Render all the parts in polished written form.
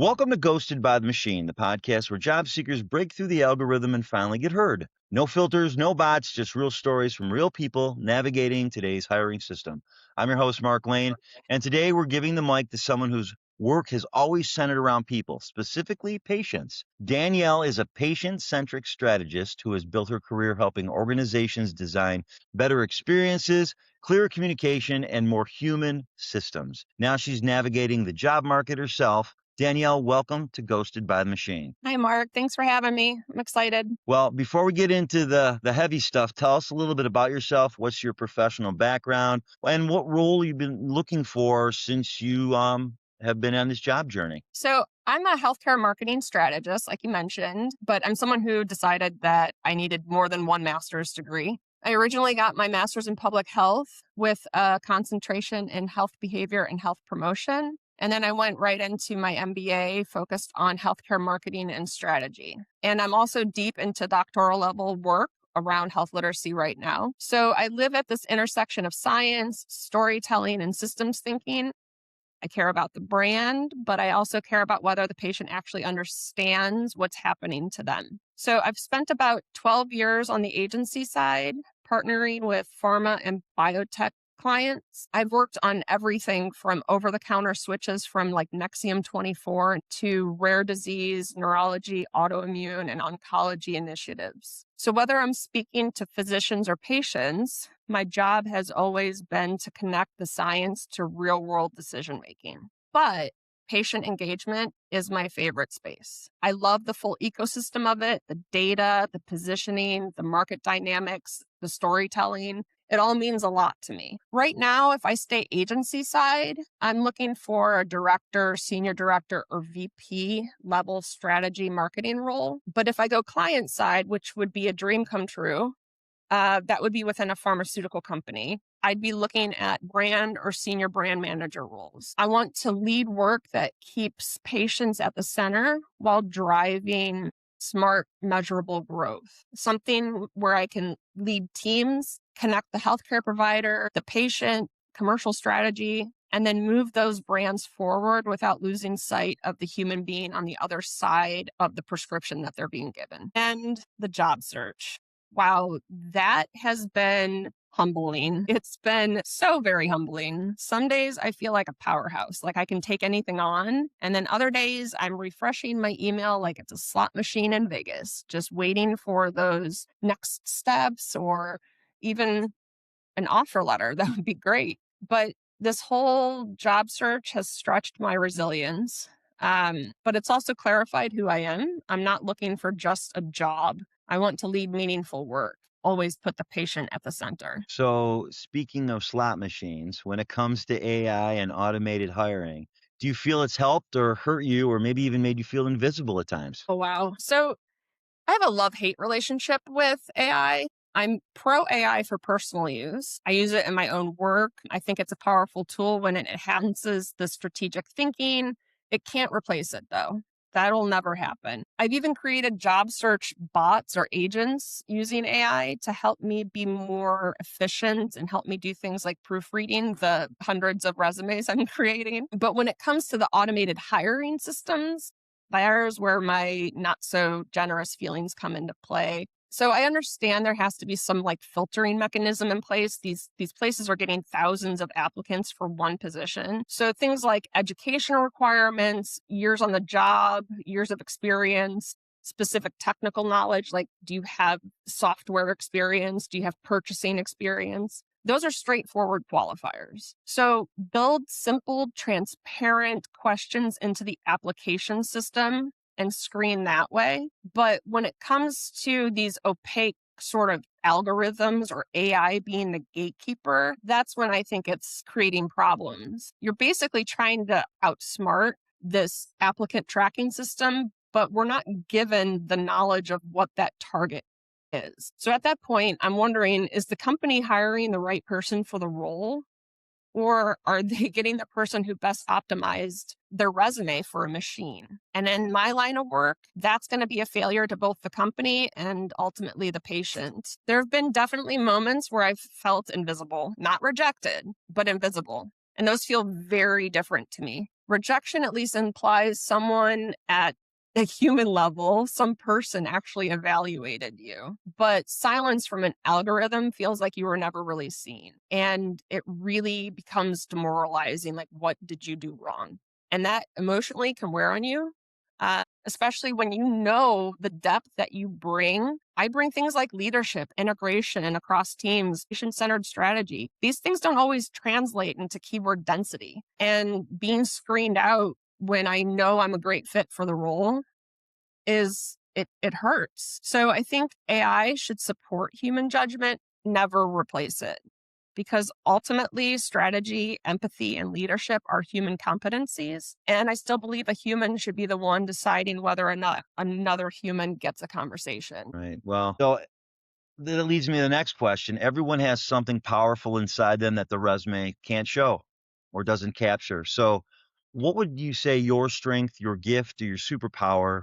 Welcome to Ghosted by the Machine, the podcast where job seekers break through the algorithm and finally get heard. No filters, no bots, just real stories from real people navigating today's hiring system. I'm your host, Mark Lane, and today we're giving the mic to someone whose work has always centered around people, specifically patients. Danielle is a patient-centric strategist who has built her career helping organizations design better experiences, clearer communication, and more human systems. Now she's navigating the job market herself. Danielle, welcome to Ghosted by the Machine. Hi, Mark. Thanks for having me. I'm excited. Well, before we get into the heavy stuff, tell us a little bit about yourself. What's your professional background and what role you've been looking for since you have been on this job journey? So I'm a healthcare marketing strategist, like you mentioned, but I'm someone who decided that I needed more than one master's degree. I originally got my master's in public health with a concentration in health behavior and health promotion. And then I went right into my MBA focused on healthcare marketing and strategy. And I'm also deep into doctoral level work around health literacy right now. So I live at this intersection of science, storytelling, and systems thinking. I care about the brand, but I also care about whether the patient actually understands what's happening to them. So I've spent about 12 years on the agency side, partnering with pharma and biotech clients. I've worked on everything from over-the-counter switches from like Nexium 24 to rare disease, neurology, autoimmune, and oncology initiatives. So whether I'm speaking to physicians or patients, my job has always been to connect the science to real-world decision-making. But patient engagement is my favorite space. I love the full ecosystem of it, the data, the positioning, the market dynamics, the storytelling. It all means a lot to me. Right now, if I stay agency side, I'm looking for a director, senior director, or VP level strategy marketing role. But if I go client side, which would be a dream come true, that would be within a pharmaceutical company. I'd be looking at brand or senior brand manager roles. I want to lead work that keeps patients at the center while driving smart, measurable growth. Something where I can lead teams, connect the healthcare provider, the patient, commercial strategy, and then move those brands forward without losing sight of the human being on the other side of the prescription that they're being given. And the job search. Wow, that has been humbling. It's been so very humbling. Some days I feel like a powerhouse, like I can take anything on. And then other days I'm refreshing my email like it's a slot machine in Vegas, just waiting for those next steps or even an offer letter. That would be great. But this whole job search has stretched my resilience. But it's also clarified who I am. I'm not looking for just a job. I want to lead meaningful work. Always put the patient at the center. So, speaking of slot machines, when it comes to AI and automated hiring, do you feel it's helped or hurt you or maybe even made you feel invisible at times? Oh, wow. So I have a love-hate relationship with AI. I'm pro AI for personal use. I use it in my own work. I think it's a powerful tool when it enhances the strategic thinking. It can't replace it, though. That'll never happen. I've even created job search bots or agents using AI to help me be more efficient and help me do things like proofreading the hundreds of resumes I'm creating. But when it comes to the automated hiring systems, there's where my not so generous feelings come into play. So I understand there has to be some like filtering mechanism in place. These places are getting thousands of applicants for one position. So things like educational requirements, years on the job, years of experience, specific technical knowledge, like do you have software experience? Do you have purchasing experience? Those are straightforward qualifiers. So build simple, transparent questions into the application system and screen that way. But when it comes to these opaque sort of algorithms or AI being the gatekeeper, that's when I think it's creating problems. You're basically trying to outsmart this applicant tracking system, but we're not given the knowledge of what that target is. So at that point, I'm wondering, is the company hiring the right person for the role? Or are they getting the person who best optimized their resume for a machine? And in my line of work, that's going to be a failure to both the company and ultimately the patient. There have been definitely moments where I've felt invisible, not rejected, but invisible. And those feel very different to me. Rejection at least implies someone at a human level, some person actually evaluated you. But silence from an algorithm feels like you were never really seen. And it really becomes demoralizing. Like, what did you do wrong? And that emotionally can wear on you, especially when you know the depth that you bring. I bring things like leadership, integration, and across teams, patient centered strategy. These things don't always translate into keyword density. And being screened out when I know I'm a great fit for the role it hurts. So I think AI should support human judgment, never replace it. Because ultimately, strategy, empathy, and leadership are human competencies. And I still believe a human should be the one deciding whether or not another human gets a conversation. Right. Well, so that leads me to the next question. Everyone has something powerful inside them that the resume can't show or doesn't capture. So, what would you say your strength, your gift, or your superpower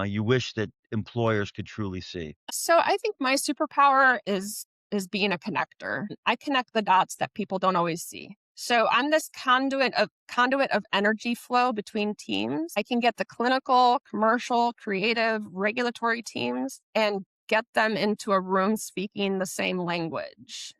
you wish that employers could truly see? So I think my superpower is being a connector. I connect the dots that people don't always see. So I'm this conduit of energy flow between teams. I can get the clinical, commercial, creative, regulatory teams and get them into a room speaking the same language.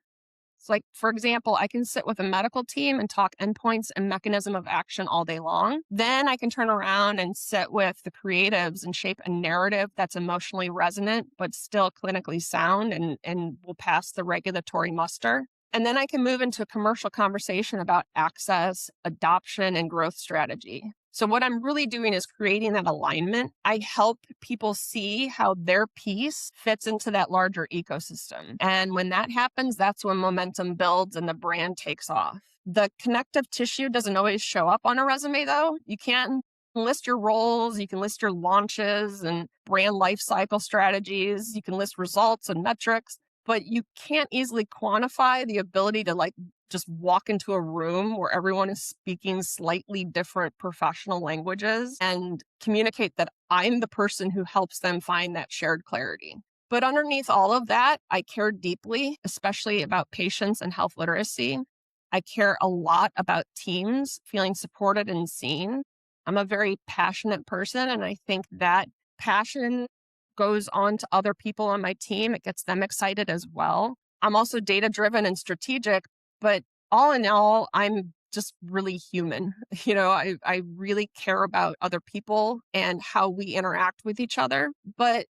It's like, for example, I can sit with a medical team and talk endpoints and mechanism of action all day long. Then I can turn around and sit with the creatives and shape a narrative that's emotionally resonant, but still clinically sound and will pass the regulatory muster. And then I can move into a commercial conversation about access, adoption, and growth strategy. So, what I'm really doing is creating that alignment. I help people see how their piece fits into that larger ecosystem. And when that happens, that's when momentum builds and the brand takes off. The connective tissue doesn't always show up on a resume, though. You can't list your roles, you can list your launches and brand lifecycle strategies, you can list results and metrics, but you can't easily quantify the ability to just walk into a room where everyone is speaking slightly different professional languages and communicate that I'm the person who helps them find that shared clarity. But underneath all of that, I care deeply, especially about patients and health literacy. I care a lot about teams feeling supported and seen. I'm a very passionate person, and I think that passion goes on to other people on my team. It gets them excited as well. I'm also data driven and strategic, but all in all, I'm just really human. I really care about other people and how we interact with each other. But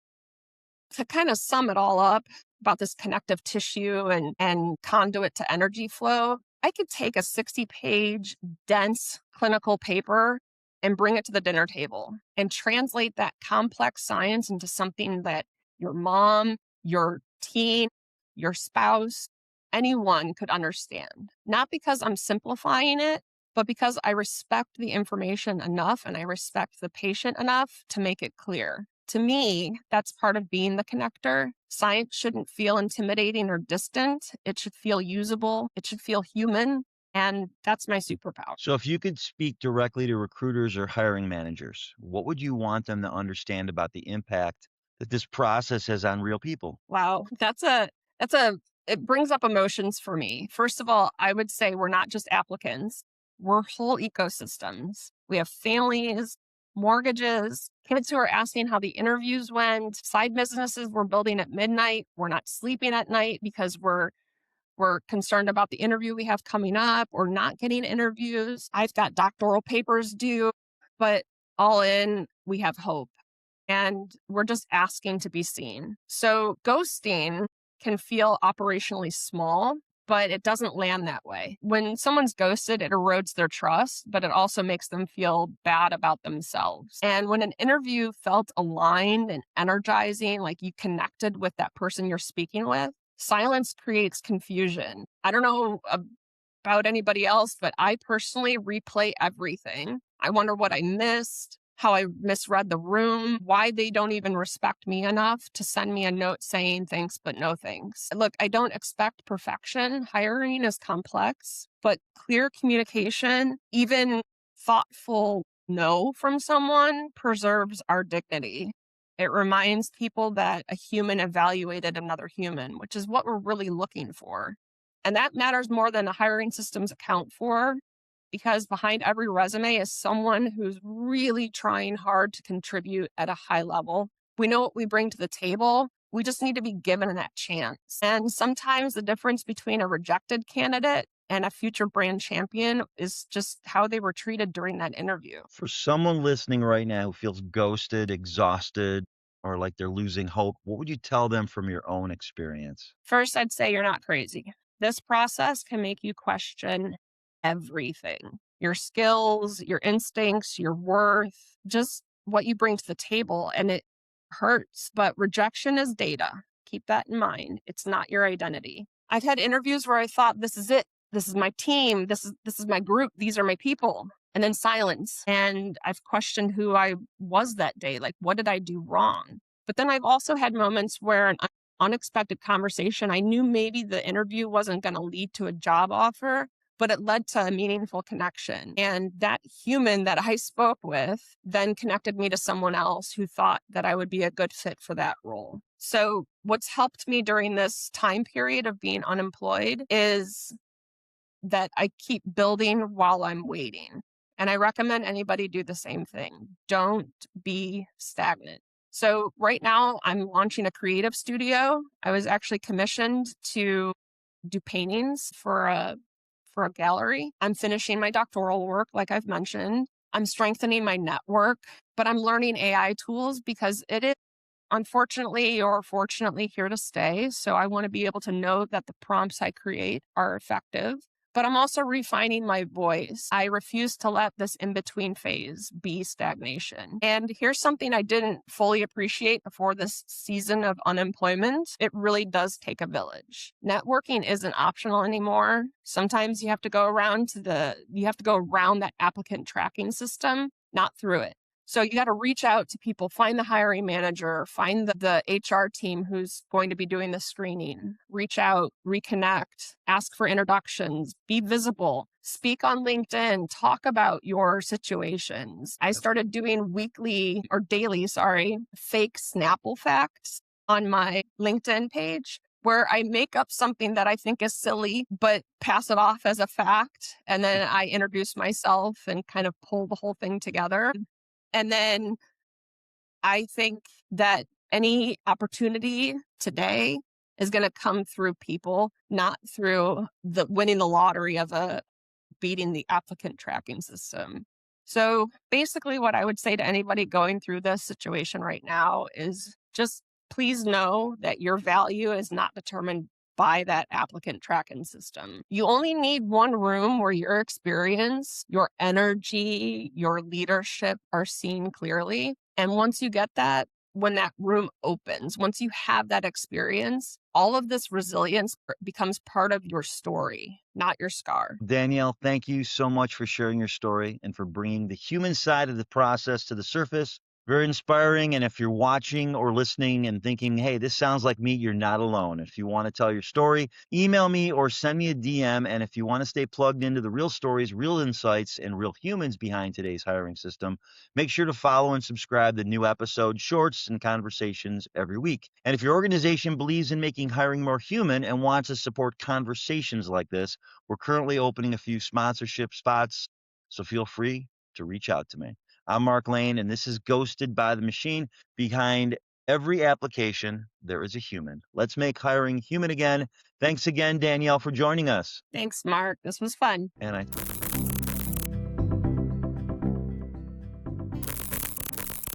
to kind of sum it all up about this connective tissue and conduit to energy flow, I could take a 60-page dense clinical paper and bring it to the dinner table and translate that complex science into something that your mom, your teen, your spouse, anyone could understand. Not because I'm simplifying it, but because I respect the information enough and I respect the patient enough to make it clear. To me, that's part of being the connector. Science shouldn't feel intimidating or distant. It should feel usable. It should feel human. And that's my superpower. So, if you could speak directly to recruiters or hiring managers, what would you want them to understand about the impact that this process has on real people? Wow, it brings up emotions for me. First of all, I would say we're not just applicants, we're whole ecosystems. We have families, mortgages, kids who are asking how the interviews went, side businesses we're building at midnight. We're not sleeping at night because we're concerned about the interview we have coming up or not getting interviews. I've got doctoral papers due, but all in, we have hope and we're just asking to be seen. So ghosting can feel operationally small, but it doesn't land that way. When someone's ghosted, it erodes their trust, but it also makes them feel bad about themselves. And when an interview felt aligned and energizing, like you connected with that person you're speaking with, silence creates confusion. I don't know about anybody else, but I personally replay everything. I wonder what I missed, how I misread the room, why they don't even respect me enough to send me a note saying thanks, but no thanks. Look, I don't expect perfection. Hiring is complex, but clear communication, even thoughtful no from someone, preserves our dignity. It reminds people that a human evaluated another human, which is what we're really looking for. And that matters more than the hiring systems account for because behind every resume is someone who's really trying hard to contribute at a high level. We know what we bring to the table. We just need to be given that chance. And sometimes the difference between a rejected candidate and a future brand champion is just how they were treated during that interview. For someone listening right now who feels ghosted, exhausted, or like they're losing hope, what would you tell them from your own experience? First, I'd say you're not crazy. This process can make you question everything: your skills, your instincts, your worth, just what you bring to the table. And it hurts, but rejection is data. Keep that in mind. It's not your identity. I've had interviews where I thought, this is it. This is my team. This is my group. These are my people. And then silence. And I've questioned who I was that day. Like, what did I do wrong? But then I've also had moments where an unexpected conversation, I knew maybe the interview wasn't going to lead to a job offer, but it led to a meaningful connection. And that human that I spoke with then connected me to someone else who thought that I would be a good fit for that role. So what's helped me during this time period of being unemployed is that I keep building while I'm waiting. And I recommend anybody do the same thing. Don't be stagnant. So right now I'm launching a creative studio. I was actually commissioned to do paintings for a gallery. I'm finishing my doctoral work, like I've mentioned. I'm strengthening my network, but I'm learning AI tools because it is unfortunately or fortunately here to stay. So I want to be able to know that the prompts I create are effective. But I'm also refining my voice. I refuse to let this in between phase be stagnation. And here's something I didn't fully appreciate before this season of unemployment. It really does take a village. Networking isn't optional anymore. Sometimes you have to go around that applicant tracking system, not through it. So you got to reach out to people, find the hiring manager, find the HR team who's going to be doing the screening, reach out, reconnect, ask for introductions, be visible, speak on LinkedIn, talk about your situations. I started doing daily, fake Snapple facts on my LinkedIn page, where I make up something that I think is silly, but pass it off as a fact. And then I introduce myself and kind of pull the whole thing together. And then I think that any opportunity today is going to come through people, not through the winning the lottery of beating the applicant tracking system. So basically what I would say to anybody going through this situation right now is just please know that your value is not determined by that applicant tracking system. You only need one room where your experience, your energy, your leadership are seen clearly. And once you get that, when that room opens, once you have that experience, all of this resilience becomes part of your story, not your scar. Danielle, thank you so much for sharing your story and for bringing the human side of the process to the surface. Very inspiring. And if you're watching or listening and thinking, hey, this sounds like me, you're not alone. If you want to tell your story, email me or send me a DM. And if you want to stay plugged into the real stories, real insights, and real humans behind today's hiring system, make sure to follow and subscribe to new episodes, shorts, and conversations every week. And if your organization believes in making hiring more human and wants to support conversations like this, we're currently opening a few sponsorship spots, so feel free to reach out to me. I'm Mark Lane, and this is Ghosted by the Machine. Behind every application, there is a human. Let's make hiring human again. Thanks again, Danielle, for joining us. Thanks, Mark. This was fun. And I